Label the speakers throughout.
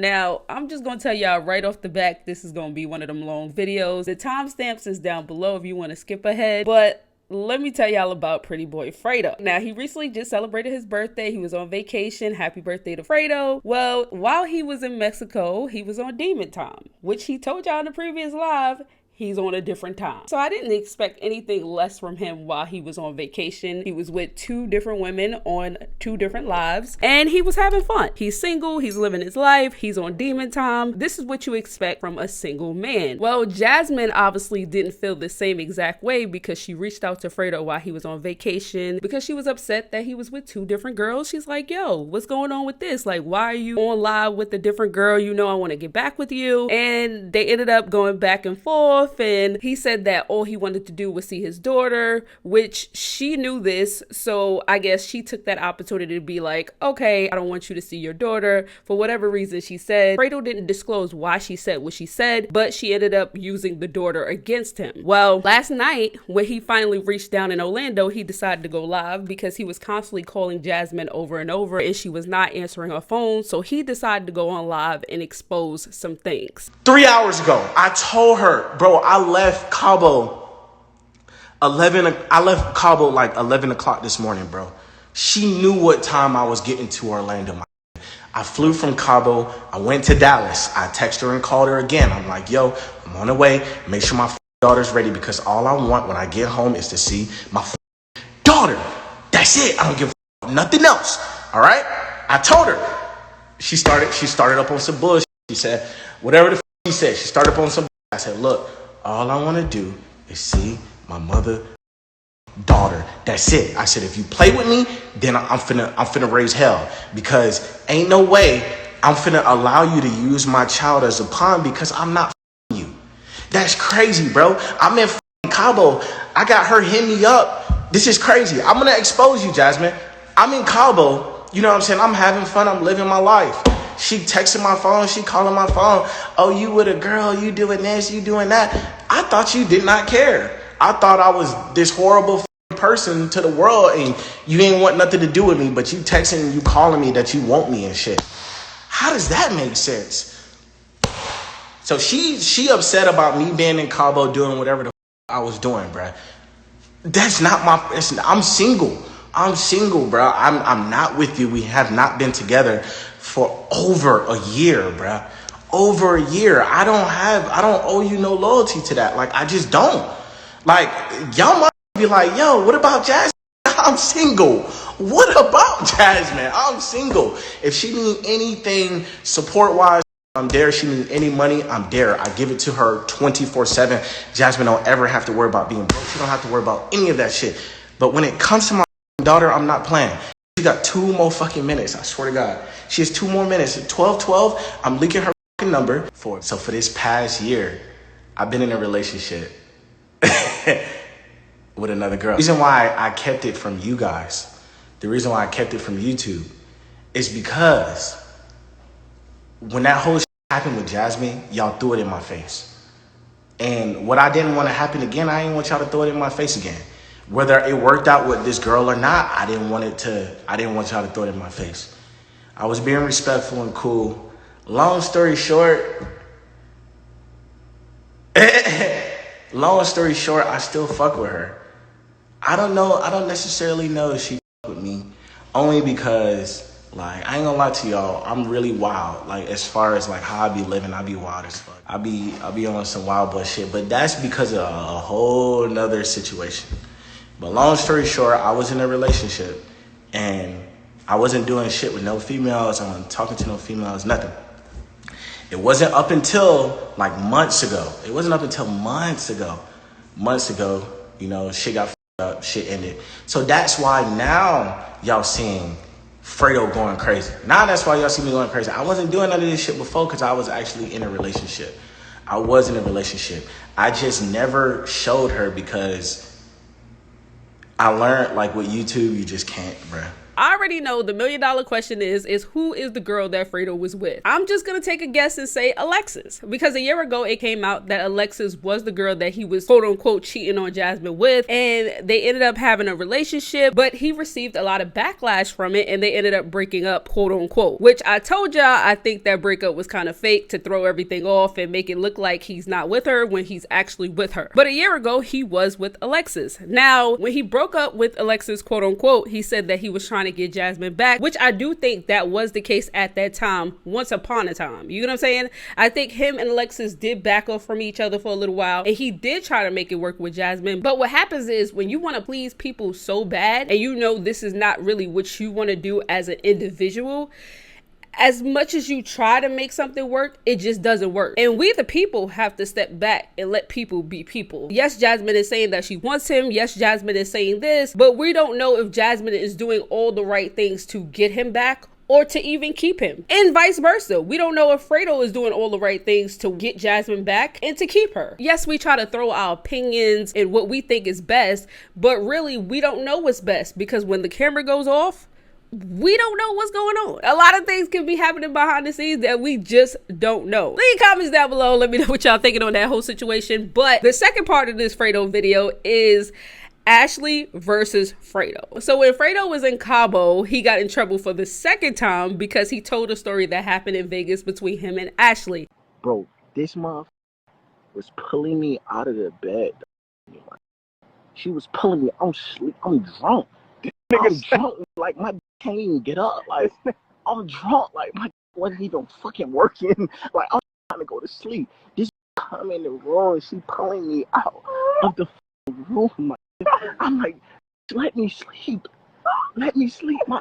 Speaker 1: Now, I'm just going to tell y'all right off the back, this is going to be one of them long videos. The timestamps is down below if you want to skip ahead, but let me tell y'all about Prettyboyfredo. Now, he recently just celebrated his birthday. He was on vacation. Happy birthday to Fredo. Well, while he was in Mexico, he was on demon time, which he told y'all in the previous live. He's on a different time. So I didn't expect anything less from him while he was on vacation. He was with 2 different women on 2 different lives, and he was having fun. He's single, he's living his life, he's on demon time. This is what you expect from a single man. Well, Jasmine obviously didn't feel the same exact way because she reached out to Fredo while he was on vacation because she was upset that he was with 2 different girls. She's like, yo, what's going on with this? Like, why are you on live with a different girl? You know I want to get back with you. And they ended up going back and forth. And he said that all he wanted to do was see his daughter, which she knew this. So I guess she took that opportunity to be like, okay, I don't want you to see your daughter for whatever reason she said. Fredo didn't disclose why she said what she said, but she ended up using the daughter against him. Well, last night when he finally reached down in Orlando, he decided to go live because he was constantly calling Jasmine over and over and she was not answering her phone. So he decided to go on live and expose some things.
Speaker 2: 3 hours ago, I told her, bro, I left Cabo like 11 o'clock this morning, bro. She knew what time I was getting to Orlando. I flew from Cabo. I went to Dallas. I texted her and called her again. I'm like, yo, I'm on the way. Make sure my daughter's ready because all I want when I get home is to see my daughter. That's it. I don't give nothing else. All right? I told her. She started up on some bullshit. She said, whatever the she said. She started up on some bullshit. I said, look, all I want to do is see my daughter. That's it. I said, if you play with me, then I'm finna raise hell because ain't no way I'm finna allow you to use my child as a pawn because I'm not you. That's crazy, bro. I'm in Cabo. I got her hit me up. This is crazy. I'm gonna expose you, Jasmine. I'm in Cabo. You know what I'm saying? I'm having fun. I'm living my life. She texting my phone. She calling my phone. Oh, you with a girl. You doing this. You doing that. I thought you did not care. I thought I was this horrible person to the world and you ain't want nothing to do with me, but you texting and you calling me that you want me and shit. How does that make sense? So she upset about me being in Cabo doing whatever the I was doing, bruh. That's not I'm single. I'm single, bro. I'm not with you. We have not been together for over a year, bruh. Over a year. I don't owe you no loyalty to that. Like, I just don't. Like, y'all might be like, yo, what about Jasmine? I'm single. What about Jasmine? I'm single. If she need anything support-wise, I'm there. She need any money, I'm there. I give it to her 24/7. Jasmine don't ever have to worry about being broke. She don't have to worry about any of that shit. But when it comes to my daughter, I'm not playing. She got 2 more fucking minutes. I swear to God. She has 2 more minutes. At 12:12, I'm leaking her fucking number. So for this past year, I've been in a relationship with another girl. The reason why I kept it from you guys, the reason why I kept it from YouTube is because when that whole shit happened with Jasmine, y'all threw it in my face. And what I didn't want to happen again, I didn't want y'all to throw it in my face again. Whether it worked out with this girl or not, I didn't want y'all to throw it in my face. I was being respectful and cool. Long story short, I still fuck with her. I don't necessarily know if she fuck with me. Only because, like, I ain't gonna lie to y'all, I'm really wild. Like, as far as like how I be living, I be wild as fuck. I be on some wild boy shit, but that's because of a whole nother situation. But long story short, I was in a relationship and I wasn't doing shit with no females. I wasn't talking to no females, nothing. It wasn't up until like months ago. Months ago, you know, shit got f***ed up, shit ended. So that's why now y'all seeing Fredo going crazy. Now that's why y'all see me going crazy. I wasn't doing none of this shit before because I was actually in a relationship. I was in a relationship. I just never showed her because I learned, like, with YouTube, you just can't, bruh.
Speaker 1: I already know the $1,000,000 question is who is the girl that Fredo was with? I'm just gonna take a guess and say Alexis, because a year ago it came out that Alexis was the girl that he was quote unquote cheating on Jasmine with, and they ended up having a relationship, but he received a lot of backlash from it and they ended up breaking up, quote unquote, which I told y'all I think that breakup was kind of fake to throw everything off and make it look like he's not with her when he's actually with her. But a year ago he was with Alexis. Now when he broke up with Alexis, quote unquote, he said that he was trying to get Jasmine back, which I do think that was the case at that time, once upon a time. You know what I'm saying? I think him and Alexis did back off from each other for a little while and he did try to make it work with Jasmine. But what happens is when you want to please people so bad and you know this is not really what you want to do as an individual, as much as you try to make something work, it just doesn't work. And we the people have to step back and let people be people. Yes, Jasmine is saying that she wants him. Yes, Jasmine is saying this, but we don't know if Jasmine is doing all the right things to get him back or to even keep him, and vice versa. We don't know if Fredo is doing all the right things to get Jasmine back and to keep her. Yes, we try to throw our opinions and what we think is best, but really we don't know what's best, because when the camera goes off, we don't know what's going on. A lot of things can be happening behind the scenes that we just don't know. Leave comments down below. Let me know what y'all thinking on that whole situation. But the second part of this Fredo video is Ashley versus Fredo. So when Fredo was in Cabo, he got in trouble for the second time because he told a story that happened in Vegas between him and Ashley.
Speaker 3: Bro, this motherfucker was pulling me out of the bed. She was pulling me. I'm sleep. I'm drunk. I'm drunk. Like my can't even get up. Like I'm drunk. Like my wasn't even fucking working. Like I'm trying to go to sleep. This come in the room and she pulling me out of the room. I'm like, let me sleep. Let me sleep. My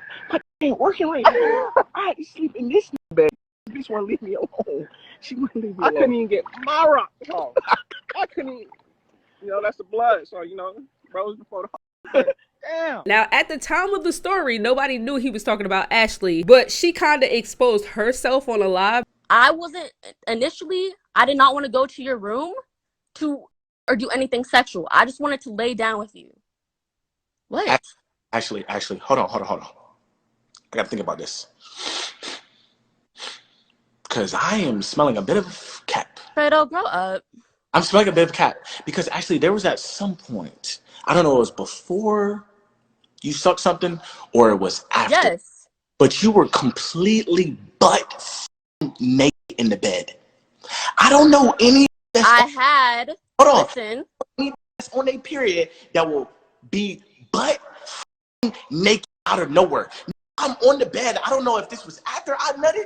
Speaker 3: ain't working right now. I had to sleep in this bed. This bitch won't leave me alone. She wouldn't leave me alone.
Speaker 4: I couldn't even get my rock off. I couldn't even, that's the blood. So, rose before the damn.
Speaker 1: Now, at the time of the story, nobody knew he was talking about Ashley, but she kind of exposed herself on a live.
Speaker 5: I wasn't, initially, I did not want to go to your room or do anything sexual. I just wanted to lay down with you. What?
Speaker 2: Actually, hold on. I gotta think about this. Because I am smelling a bit of cat.
Speaker 5: Fredo, grow up.
Speaker 2: I'm smelling a bit of cat. Because actually, there was at some point, I don't know, it was before you sucked something or it was after.
Speaker 5: Yes. But
Speaker 2: you were completely butt naked in the bed. I don't know any. Hold on.
Speaker 5: Listen.
Speaker 2: That's on a period that will be butt naked out of nowhere. I'm on the bed. I don't know if this was after I nutted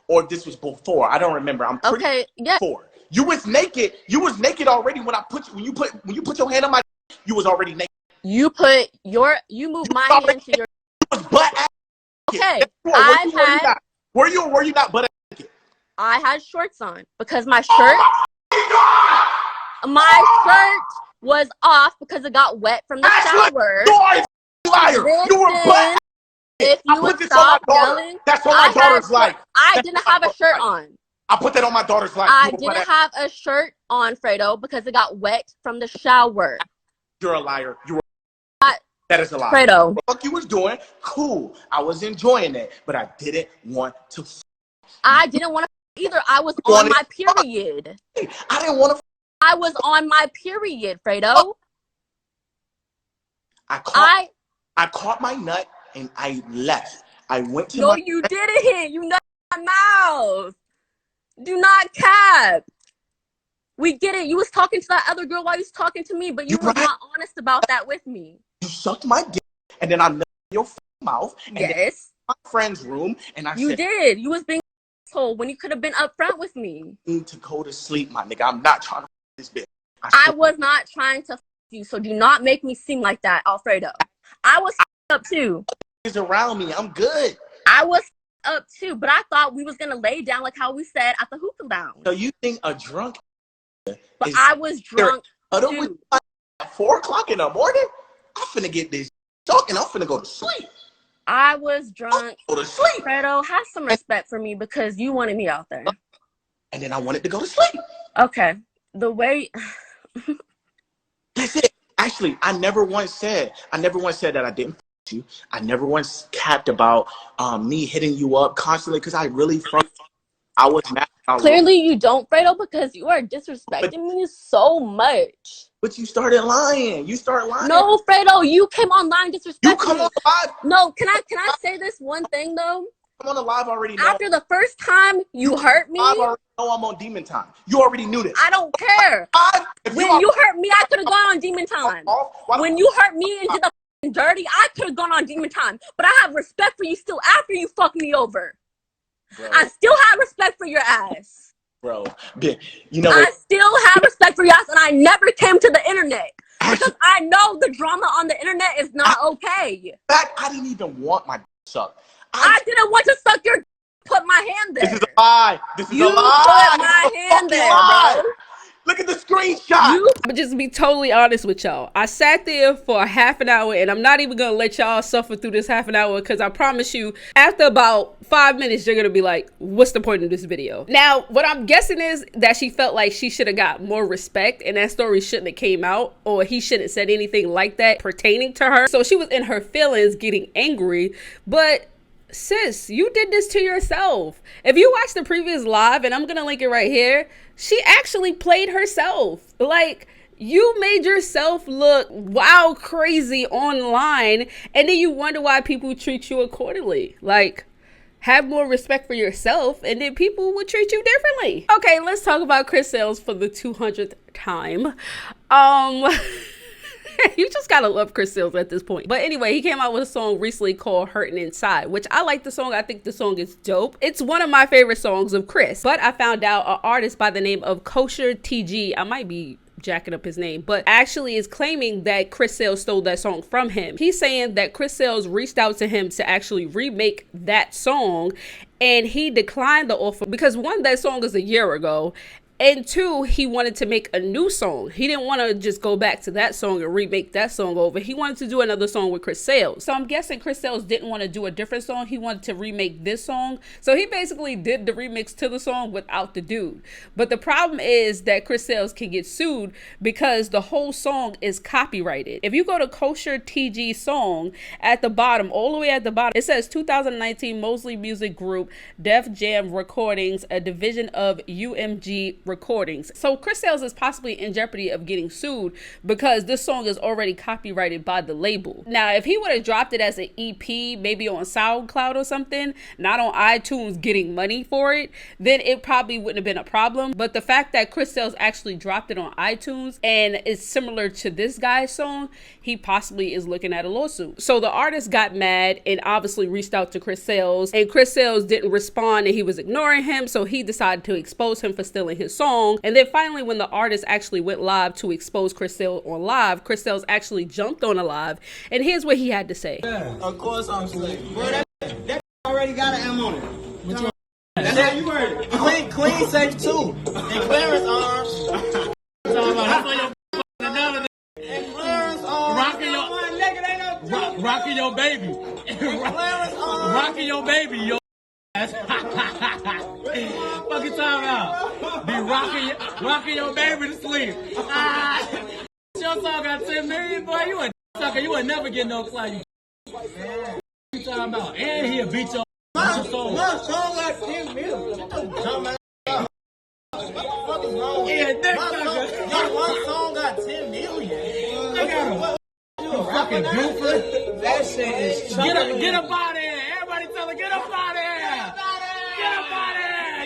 Speaker 2: or if this was before. I don't remember. I'm pretty before. You was naked. You was naked already when you put your hand on my. You was already naked.
Speaker 5: You moved my hand to your.
Speaker 2: You was butt ass.
Speaker 5: Okay.
Speaker 2: Were you or were you not butt ass naked?
Speaker 5: I had shorts on because my shirt. My shirt was off because it got wet from the shower.
Speaker 2: You are a liar. You were butt.
Speaker 5: If you would stop yelling,
Speaker 2: that's what my daughter's like.
Speaker 5: I didn't have a shirt on.
Speaker 2: I put that on my daughter's life.
Speaker 5: I didn't have a shirt on, Fredo, because it got wet from the shower.
Speaker 2: You're a liar. That is a lie.
Speaker 5: Fredo.
Speaker 2: What the fuck you was doing? Cool. I was enjoying it, but I didn't want to.
Speaker 5: I didn't want to either. I was on my period.
Speaker 2: I didn't want to.
Speaker 5: I was on my period, Fredo.
Speaker 2: I caught my nut and I left. I went to
Speaker 5: No, you didn't. You nut in my mouth. Do not cap. We get it. You was talking to that other girl while you was talking to me, but you were not honest about that with me.
Speaker 2: You sucked my dick, and then I nut in your mouth. And
Speaker 5: yes.
Speaker 2: My friend's room, and I
Speaker 5: said, did. You was being an asshole when you could have been upfront with me.
Speaker 2: Need to go to sleep, my nigga. I'm not trying to this bitch.
Speaker 5: I was not trying to you, so do not make me seem like that, Alfredo. I was up too.
Speaker 2: Is around me. I'm good.
Speaker 5: I was up too, but I thought we was gonna lay down like how we said at the hookah lounge.
Speaker 2: So you think a drunk?
Speaker 5: But I was drunk too.
Speaker 2: At 4 o'clock in the morning, I'm finna get this talking. I'm finna go to sleep.
Speaker 5: I was drunk.
Speaker 2: Go to sleep.
Speaker 5: Fredo, have some respect for me because you wanted me out there.
Speaker 2: And then I wanted to go to sleep.
Speaker 5: Okay. The way.
Speaker 2: That's it. Actually, I never once said that I didn't you. I never once capped about me hitting you up constantly because I really I was mad about
Speaker 5: Clearly you don't, Fredo, because you are disrespecting me so much.
Speaker 2: But you started lying. You start lying.
Speaker 5: No, Fredo, you came online disrespecting
Speaker 2: You come
Speaker 5: me.
Speaker 2: on live.
Speaker 5: No, can I say this one thing though?
Speaker 2: I'm on the live already. Know.
Speaker 5: After the first time you hurt me,
Speaker 2: I already know I'm on demon time. You already knew this.
Speaker 5: I don't care. When you hurt me, I could have gone on demon time. When you hurt me and did the dirty, I could have gone on demon time. But I have respect for you still after you fucked me over. Bro. I still have respect for your ass.
Speaker 2: Bro, you know
Speaker 5: I still have respect for your ass, and I never came to the internet. Because I know the drama on the internet is not okay.
Speaker 2: I didn't even want my suck.
Speaker 5: I didn't want to suck your put my hand there.
Speaker 2: This is a lie. This is a lie.
Speaker 5: You put my hand there, bro.
Speaker 2: Look at the screenshot.
Speaker 1: But just to be totally honest with y'all, I sat there for a half an hour, and I'm not even gonna let y'all suffer through this half an hour, because I promise you, after about 5 minutes, you're gonna be like, what's the point of this video? Now, what I'm guessing is that she felt like she should have got more respect, and that story shouldn't have came out, or he shouldn't have said anything like that pertaining to her. So she was in her feelings, getting angry, but sis, you did this to yourself. If you watch the previous live, and I'm gonna link it right here, she actually played herself. Like, you made yourself look wow crazy online, and then you wonder why people treat you accordingly. Like, have more respect for yourself, and then people will treat you differently. Okay, let's talk about Chris Sails for the 200th time. You just gotta love Chris Sails at this point. But anyway, he came out with a song recently called Hurtin' Inside, which I like the song. I think the song is dope. It's one of my favorite songs of Chris. But I found out an artist by the name of Kosher TG, I might be jacking up his name, but actually is claiming that Chris Sails stole that song from him. He's saying that Chris Sails reached out to him to actually remake that song, and he declined the offer because one, that song is a year ago, and two, he wanted to make a new song. He didn't want to just go back to that song and remake that song over. He wanted to do another song with Chris Sails. So I'm guessing Chris Sails didn't want to do a different song. He wanted to remake this song. So he basically did the remix to the song without the dude. But the problem is that Chris Sails can get sued because the whole song is copyrighted. If you go to Kosher TG song, at the bottom, all the way at the bottom, it says 2019 Mosley Music Group, Def Jam Recordings, a division of UMG Recordings. So Chris Sails is possibly in jeopardy of getting sued because this song is already copyrighted by the label. Now, if he would have dropped it as an EP, maybe on SoundCloud or something, not on iTunes getting money for it, then it probably wouldn't have been a problem. But the fact that Chris Sails actually dropped it on iTunes and it's similar to this guy's song, he possibly is looking at a lawsuit. So the artist got mad and obviously reached out to Chris Sails, and Chris Sails didn't respond and he was ignoring him, so he decided to expose him for stealing his song. And then finally, when the artist actually went live to expose Chris Sails on live, Chris Sails actually jumped on a live, and here's what he had to say.
Speaker 6: Yeah, of course I'm slick. Bro, that already got an M on it. That's how you heard it. Clean safe too. And Clarence arms.
Speaker 7: Rocking your baby. Rocking your baby, yo. Fuck you talking about? Be rocking your baby to sleep. Your song got 10 million, boy. You a sucker. You would never get no fly. You talking about? And he'll beat your song.
Speaker 6: My song got 10 million. What the fuck is wrong with you? My song got 10 million.
Speaker 7: Look at him. You a fucking goofer.
Speaker 6: That shit is
Speaker 7: Get a body.